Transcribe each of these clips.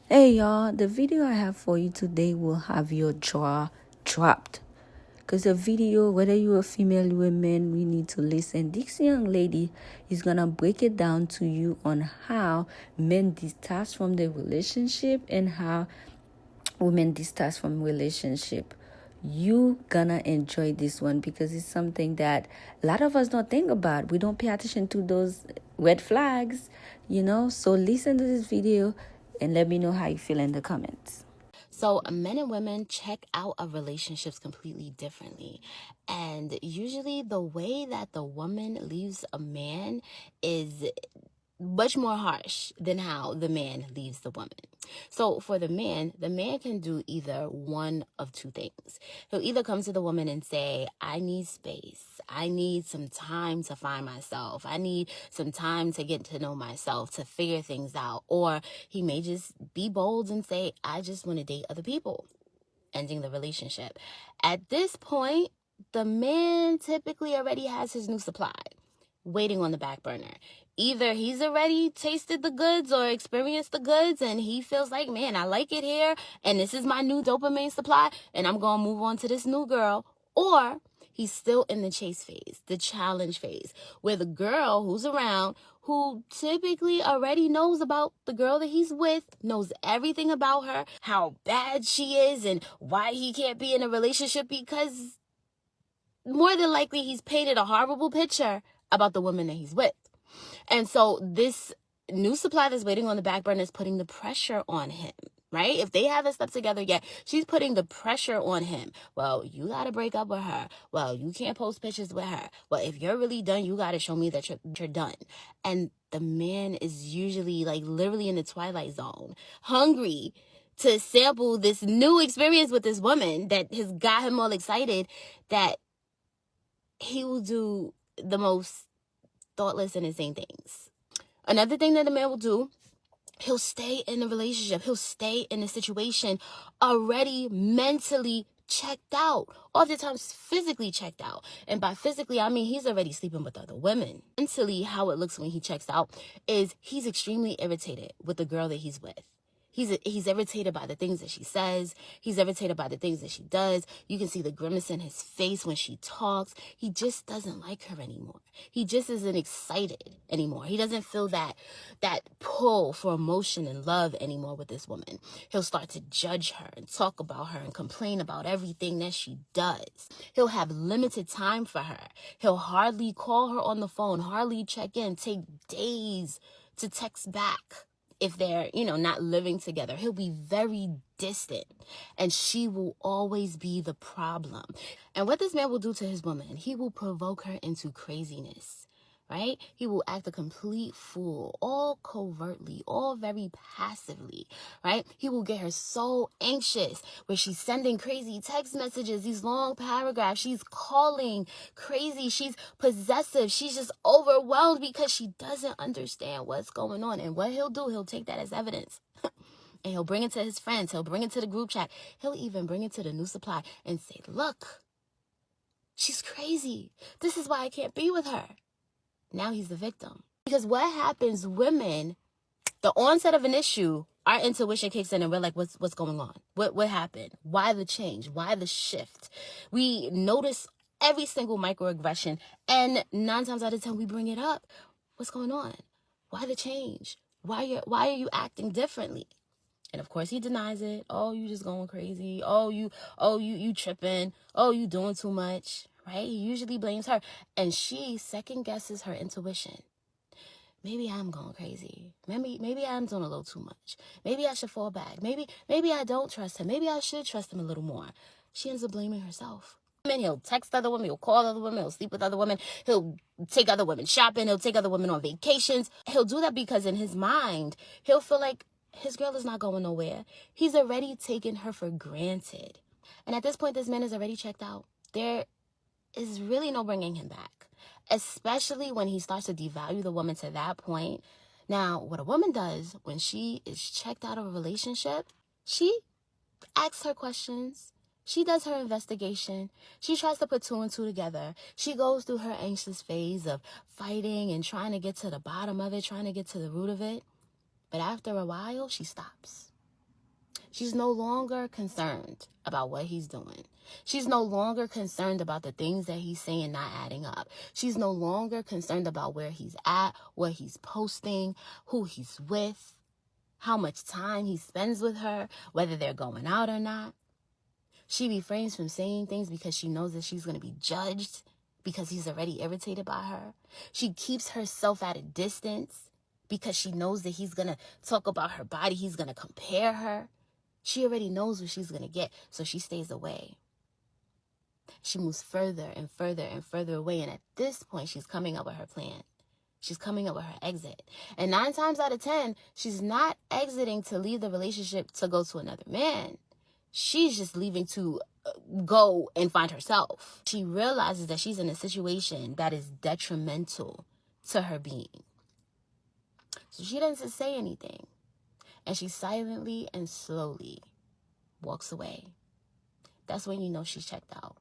Hey y'all, the video I have for you today will have your jaw dropped. Because the video, whether you're a female or a man, we need to listen. This young lady is going to break it down to you on how men detach from the relationship and how women detach from relationship. You gonna enjoy this one because it's something that a lot of us don't think about. We don't pay attention to those red flags, So listen to this video and let me know how you feel in the comments. So men and women check out of relationships completely differently. And usually the way that the woman leaves a man is much more harsh than how the man leaves the woman. So for the man can do either one of two things. He'll either come to the woman and say, I need space. I need some time to find myself. I need some time to get to know myself, to figure things out. Or he may just be bold and say, I just want to date other people, ending the relationship. At this point, the man typically already has his new supply waiting on the back burner. Either he's already tasted the goods or experienced the goods and he feels like, man, I like it here and this is my new dopamine supply and I'm going to move on to this new girl. Or he's still in the chase phase, the challenge phase, where the girl who's around, who typically already knows about the girl that he's with, knows everything about her, how bad she is and why he can't be in a relationship, because more than likely he's painted a horrible picture about the woman that he's with. And so this new supply that's waiting on the back burner is putting the pressure on him, right? If they haven't slept together yet, she's putting the pressure on him. Well, you got to break up with her. Well, you can't post pictures with her. Well, if you're really done, you got to show me that you're done. And the man is usually like literally in the twilight zone, hungry to sample this new experience with this woman that has got him all excited, that he will do the most thoughtless and insane things. Another thing that a man will do, he'll stay in the relationship. He'll stay in the situation already mentally checked out, oftentimes physically checked out. And by physically, I mean he's already sleeping with other women. Mentally, how it looks when he checks out is he's extremely irritated with the girl that he's with. He's irritated by the things that she says. He's irritated by the things that she does. You can see the grimace in his face when she talks. He just doesn't like her anymore. He just isn't excited anymore. He doesn't feel that pull for emotion and love anymore with this woman. He'll start to judge her and talk about her and complain about everything that she does. He'll have limited time for her. He'll hardly call her on the phone, hardly check in, take days to text back. If they're, not living together, he'll be very distant and she will always be the problem. And what this man will do to his woman, he will provoke her into craziness, right? He will act a complete fool, all covertly, all very passively, right? He will get her so anxious where she's sending crazy text messages, these long paragraphs. She's calling crazy. She's possessive. She's just overwhelmed because she doesn't understand what's going on. And what he'll do, he'll take that as evidence. And he'll bring it to his friends. He'll bring it to the group chat. He'll even bring it to the new supply and say, look, she's crazy. This is why I can't be with her. Now he's the victim. Because what happens, women, the onset of an issue, our intuition kicks in and we're like, what's going on? What happened? Why the change? Why the shift? We notice every single microaggression and 9 times out of 10 we bring it up. What's going on? Why the change? Why are you acting differently? And of course he denies it. Oh, you just going crazy. Oh, you tripping. Oh, you doing too much. Right? He usually blames her. And she second guesses her intuition. Maybe I'm going crazy. Maybe I'm doing a little too much. Maybe I should fall back. Maybe I don't trust him. Maybe I should trust him a little more. She ends up blaming herself. He'll text other women. He'll call other women. He'll sleep with other women. He'll take other women shopping. He'll take other women on vacations. He'll do that because in his mind, he'll feel like his girl is not going nowhere. He's already taken her for granted. And at this point, this man is already checked out. There is really no bringing him back, especially when he starts to devalue the woman to that point. Now, what a woman does when she is checked out of a relationship, she asks her questions. She does her investigation. She tries to put 2 and 2 together. She goes through her anxious phase of fighting and trying to get to the bottom of it, trying to get to the root of it. But after a while, she stops. She's no longer concerned about what he's doing. She's no longer concerned about the things that he's saying not adding up. She's no longer concerned about where he's at, what he's posting, who he's with, how much time he spends with her, whether they're going out or not. She refrains from saying things because she knows that she's going to be judged because he's already irritated by her. She keeps herself at a distance because she knows that he's going to talk about her body. He's going to compare her. She already knows what she's going to get, so she stays away. She moves further and further and further away, and at this point, she's coming up with her plan. She's coming up with her exit. And 9 times out of 10, she's not exiting to leave the relationship to go to another man. She's just leaving to go and find herself. She realizes that she's in a situation that is detrimental to her being. So she doesn't say anything. And she silently and slowly walks away. That's when you know she's checked out.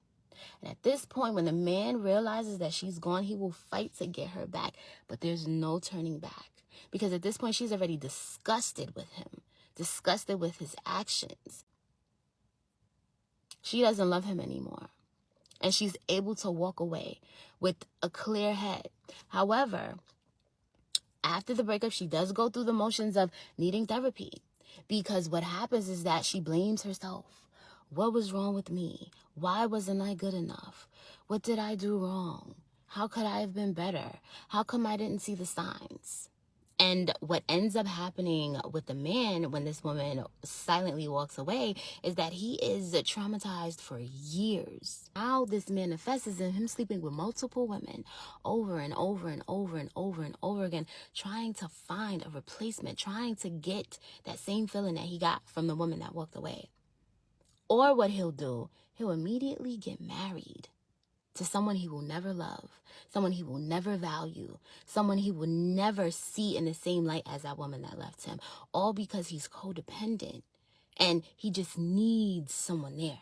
And at this point, when the man realizes that she's gone, he will fight to get her back. But there's no turning back. Because at this point, she's already disgusted with him. Disgusted with his actions. She doesn't love him anymore. And she's able to walk away with a clear head. However, after the breakup, she does go through the motions of needing therapy. Because what happens is that she blames herself. What was wrong with me? Why wasn't I good enough? What did I do wrong? How could I have been better? How come I didn't see the signs? And what ends up happening with the man when this woman silently walks away is that he is traumatized for years. How this manifests is in him sleeping with multiple women over and over and over and over and over again, trying to find a replacement, trying to get that same feeling that he got from the woman that walked away. Or what he'll do, he'll immediately get married to someone he will never love, someone he will never value, someone he will never see in the same light as that woman that left him, all because he's codependent and he just needs someone there.